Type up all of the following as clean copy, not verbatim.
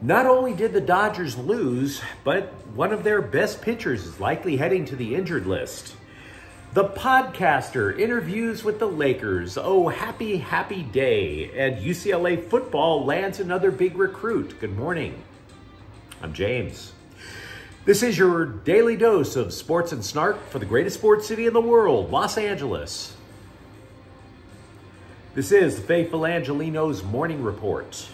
Not only did the Dodgers lose, but one of their best pitchers is likely heading to the injured list. The podcaster interviews with the Lakers. Oh, happy, happy day. And UCLA football lands another big recruit. Good morning. I'm James. This is your daily dose of sports and snark for the greatest sports city in the world, Los Angeles. This is the Faithful Angelenos Morning Report.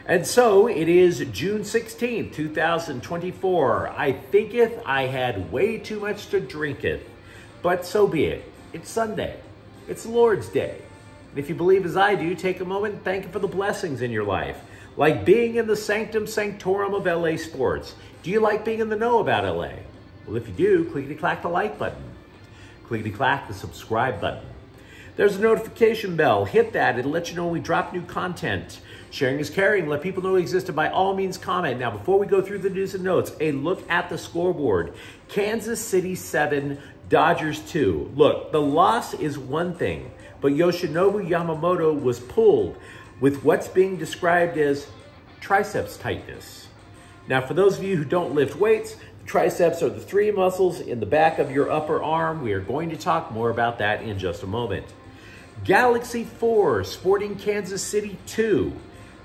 And so it is June 16th, 2024. I thinketh I had way too much to drinketh, but so be it. It's Sunday. It's the Lord's Day. And if you believe as I do, take a moment and thank Him for the blessings in your life, like being in the sanctum sanctorum of LA sports. Do you like being in the know about LA? Well, if you do, clickety-clack the like button. Clickety-clack the subscribe button. There's a notification bell. Hit that. It'll let you know when we drop new content. Sharing is caring. Let people know we exist, and by all means comment. Now, before we go through the news and notes, a look at the scoreboard. Kansas City 7, Dodgers 2. Look, the loss is one thing, but Yoshinobu Yamamoto was pulled with what's being described as triceps tightness. Now, for those of you who don't lift weights, the triceps are the three muscles in the back of your upper arm. We are going to talk more about that in just a moment. Galaxy 4, Sporting Kansas City 2.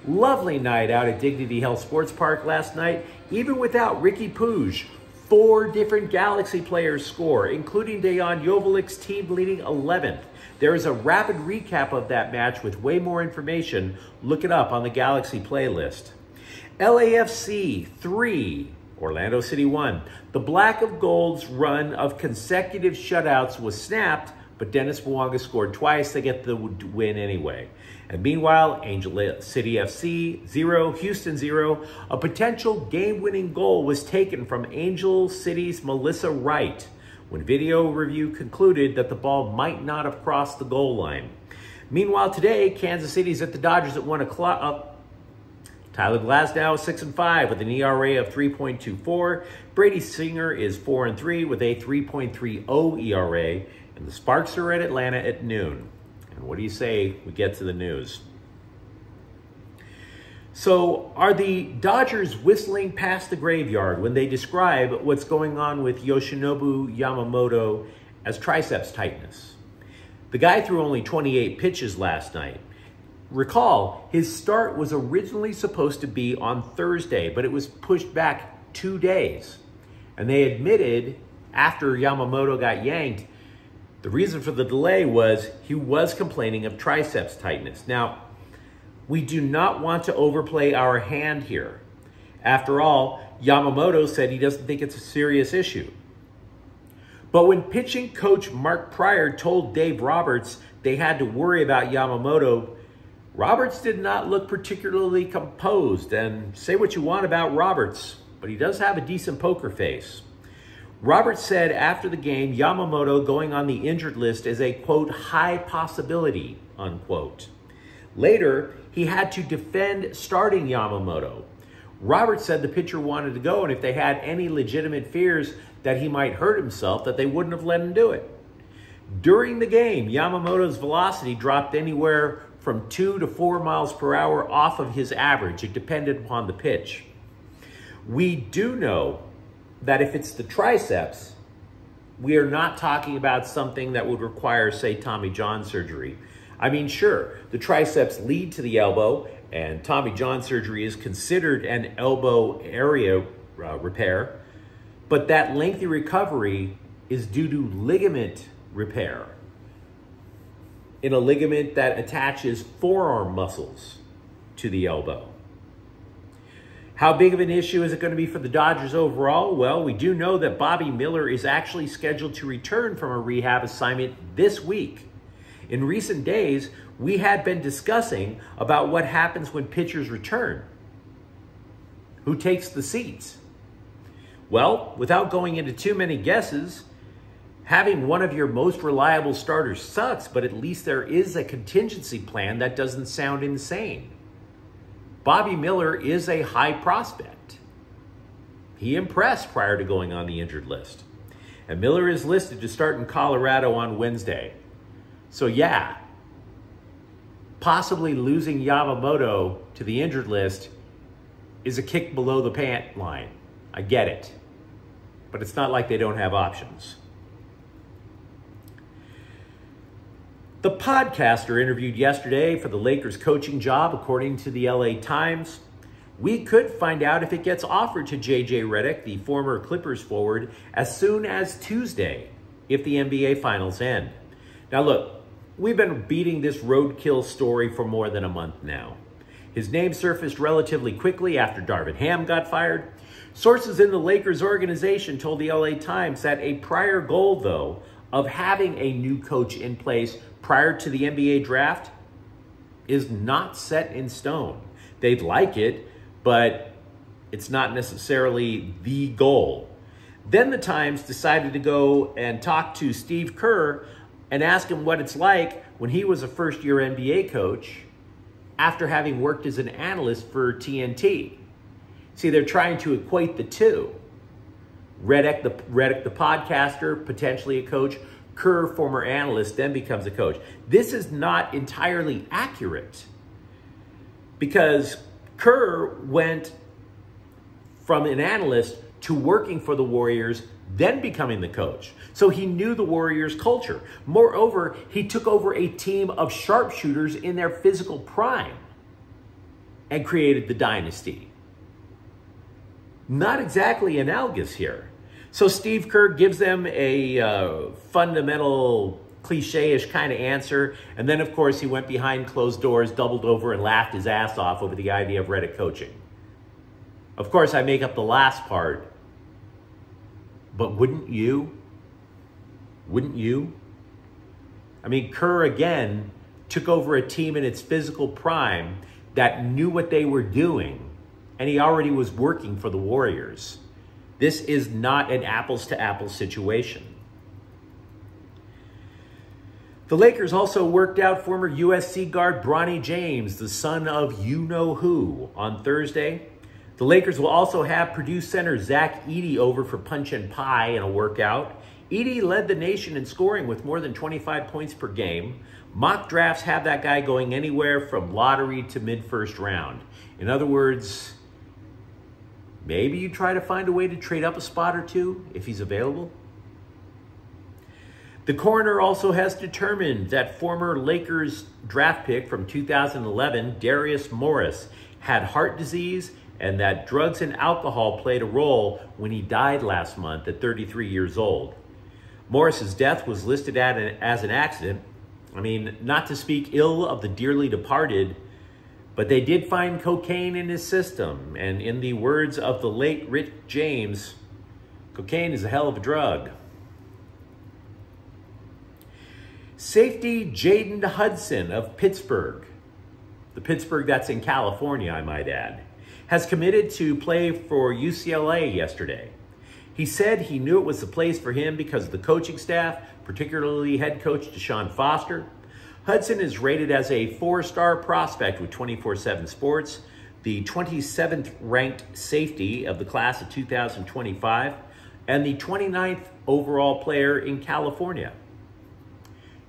Lovely night out at Dignity Health Sports Park last night. Even without Ricky Puig, 4 different Galaxy players score, including Dejan Jovelic's team-leading 11th. There is a rapid recap of that match with way more information. Look it up on the Galaxy playlist. LAFC 3, Orlando City 1. The Black of Gold's run of consecutive shutouts was snapped, but Dennis Mwanga scored twice. They get the win anyway. And meanwhile, Angel City FC 0, Houston 0. A potential game-winning goal was taken from Angel City's Melissa Wright when video review concluded that the ball might not have crossed the goal line. Meanwhile, today, Kansas City's at the Dodgers at 1 o'clock. Tyler Glasnow is 6-5 with an ERA of 3.24. Brady Singer is 4-3 with a 3.30 ERA. And the Sparks are at Atlanta at noon. And what do you say we get to the news? So are the Dodgers whistling past the graveyard when they describe what's going on with Yoshinobu Yamamoto as triceps tightness? The guy threw only 28 pitches last night. Recall, his start was originally supposed to be on Thursday, but it was pushed back 2 days. And they admitted after Yamamoto got yanked, the reason for the delay was he was complaining of triceps tightness. Now, we do not want to overplay our hand here. After all, Yamamoto said he doesn't think it's a serious issue. But when pitching coach Mark Pryor told Dave Roberts they had to worry about Yamamoto, Roberts did not look particularly composed. And say what you want about Roberts, but he does have a decent poker face. Roberts said after the game, Yamamoto going on the injured list is a, quote, high possibility, unquote. Later, he had to defend starting Yamamoto. Roberts said the pitcher wanted to go, and if they had any legitimate fears that he might hurt himself, that they wouldn't have let him do it. During the game, Yamamoto's velocity dropped anywhere from 2 to 4 miles per hour off of his average. It depended upon the pitch. We do know that if it's the triceps, we are not talking about something that would require, say, Tommy John surgery. I mean, sure, the triceps lead to the elbow, and Tommy John surgery is considered an elbow area repair, but that lengthy recovery is due to ligament repair in a ligament that attaches forearm muscles to the elbow. How big of an issue is it going to be for the Dodgers overall? Well, we do know that Bobby Miller is actually scheduled to return from a rehab assignment this week. In recent days, we had been discussing about what happens when pitchers return. Who takes the seats? Well, without going into too many guesses, having one of your most reliable starters sucks, but at least there is a contingency plan that doesn't sound insane. Bobby Miller is a high prospect. He impressed prior to going on the injured list. And Miller is listed to start in Colorado on Wednesday. So yeah, possibly losing Yamamoto to the injured list is a kick below the pant line. I get it. But it's not like they don't have options. The podcaster interviewed yesterday for the Lakers coaching job, according to the LA Times. We could find out if it gets offered to J.J. Redick, the former Clippers forward, as soon as Tuesday, if the NBA Finals end. Now look, we've been beating this roadkill story for more than a month now. His name surfaced relatively quickly after Darvin Ham got fired. Sources in the Lakers organization told the LA Times that a prior goal, though, of having a new coach in place prior to the NBA draft is not set in stone. They'd like it, but it's not necessarily the goal. Then the Times decided to go and talk to Steve Kerr and ask him what it's like when he was a first-year NBA coach after having worked as an analyst for TNT. See, they're trying to equate the two. Redick, the podcaster, potentially a coach. Kerr, former analyst, then becomes a coach. This is not entirely accurate because Kerr went from an analyst to working for the Warriors, then becoming the coach. So he knew the Warriors' culture. Moreover, he took over a team of sharpshooters in their physical prime and created the dynasty. Not exactly analogous here. So Steve Kerr gives them a fundamental cliche-ish kind of answer. And then, of course, he went behind closed doors, doubled over, and laughed his ass off over the idea of Redick coaching. Of course, I make up the last part. But wouldn't you? Wouldn't you? I mean, Kerr, again, took over a team in its physical prime that knew what they were doing, and he already was working for the Warriors. This is not an apples-to-apples situation. The Lakers also worked out former USC guard Bronny James, the son of you-know-who, on Thursday. The Lakers will also have Purdue center Zach Edey over for punch and pie in a workout. Edey led the nation in scoring with more than 25 points per game. Mock drafts have that guy going anywhere from lottery to mid-first round. In other words, maybe you try to find a way to trade up a spot or two if he's available. The coroner also has determined that former Lakers draft pick from 2011, Darius Morris, had heart disease and that drugs and alcohol played a role when he died last month at 33 years old. Morris's death was listed as an accident. I mean, not to speak ill of the dearly departed, but they did find cocaine in his system. And in the words of the late Rick James, cocaine is a hell of a drug. Safety Jaden Hudson of Pittsburgh, the Pittsburgh that's in California, I might add, has committed to play for UCLA yesterday. He said he knew it was the place for him because of the coaching staff, particularly head coach Deshaun Foster. Hudson is rated as a 4-star prospect with 24/7 Sports, the 27th ranked safety of the class of 2025, and the 29th overall player in California.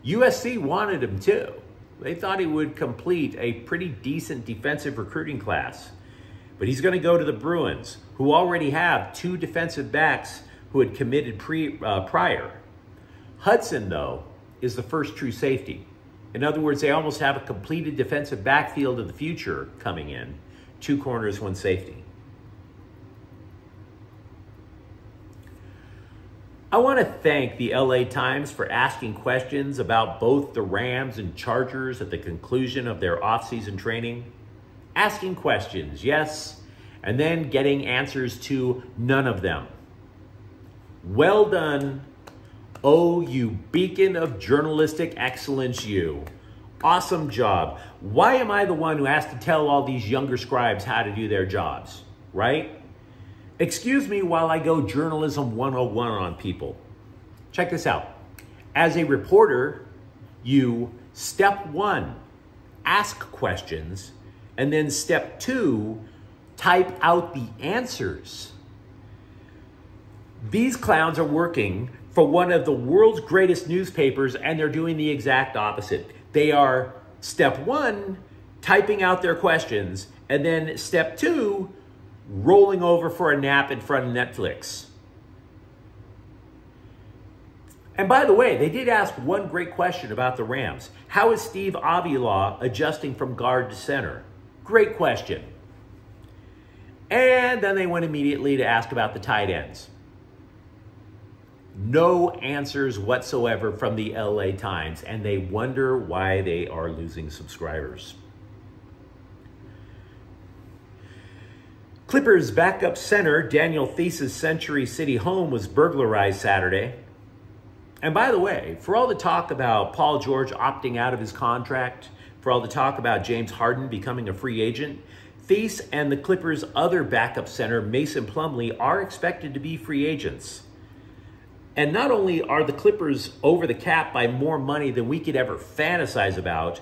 USC wanted him too. They thought he would complete a pretty decent defensive recruiting class. But he's going to go to the Bruins, who already have 2 defensive backs who had committed prior. Hudson, though, is the first true safety. In other words, they almost have a completed defensive backfield of the future coming in. 2 corners, 1 safety. I want to thank the LA Times for asking questions about both the Rams and Chargers at the conclusion of their offseason training. Asking questions, yes, and then getting answers to none of them. Well done, oh, you beacon of journalistic excellence, you. Awesome job. Why am I the one who has to tell all these younger scribes how to do their jobs, right? Excuse me while I go journalism 101 on people. Check this out. As a reporter, you, step 1, ask questions, and then step 2, type out the answers. These clowns are working for one of the world's greatest newspapers, and they're doing the exact opposite. They are, step 1, typing out their questions, and then step 2, rolling over for a nap in front of Netflix. And by the way, they did ask one great question about the Rams. How is Steve Avila adjusting from guard to center? Great question. And then they went immediately to ask about the tight ends. No answers whatsoever from the LA Times, and they wonder why they are losing subscribers. Clippers backup center Daniel Theis's Century City home was burglarized Saturday. And by the way, for all the talk about Paul George opting out of his contract, for all the talk about James Harden becoming a free agent, Theis and the Clippers' other backup center, Mason Plumlee, are expected to be free agents. And not only are the Clippers over the cap by more money than we could ever fantasize about,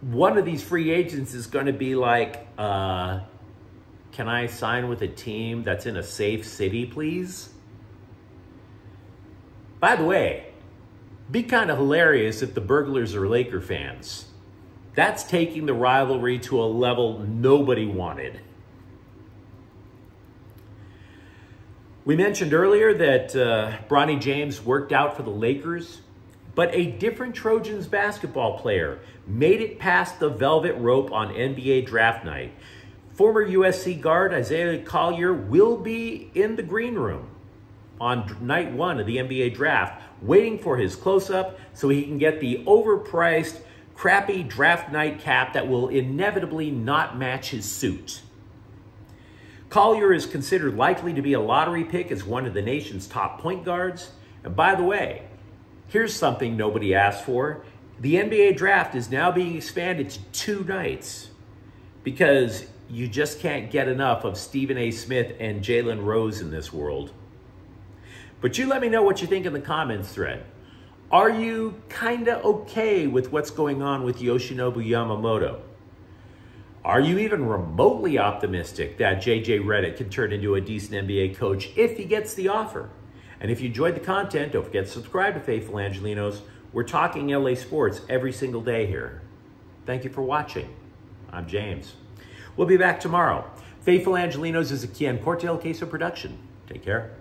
one of these free agents is going to be like, can I sign with a team that's in a safe city, please? By the way, be kind of hilarious if the burglars are Laker fans. That's taking the rivalry to a level nobody wanted. We mentioned earlier that Bronny James worked out for the Lakers, but a different Trojans basketball player made it past the velvet rope on NBA draft night. Former USC guard Isaiah Collier will be in the green room on night one of the NBA draft, waiting for his close-up so he can get the overpriced, crappy draft night cap that will inevitably not match his suit. Collier is considered likely to be a lottery pick as one of the nation's top point guards. And by the way, here's something nobody asked for. The NBA draft is now being expanded to 2 nights because you just can't get enough of Stephen A. Smith and Jalen Rose in this world. But you let me know what you think in the comments thread. Are you kind of okay with what's going on with Yoshinobu Yamamoto? Are you even remotely optimistic that JJ Redick can turn into a decent NBA coach if he gets the offer? And if you enjoyed the content, don't forget to subscribe to Faithful Angelenos. We're talking LA sports every single day here. Thank you for watching. I'm James. We'll be back tomorrow. Faithful Angelenos is a Kian Cortell Queso production. Take care.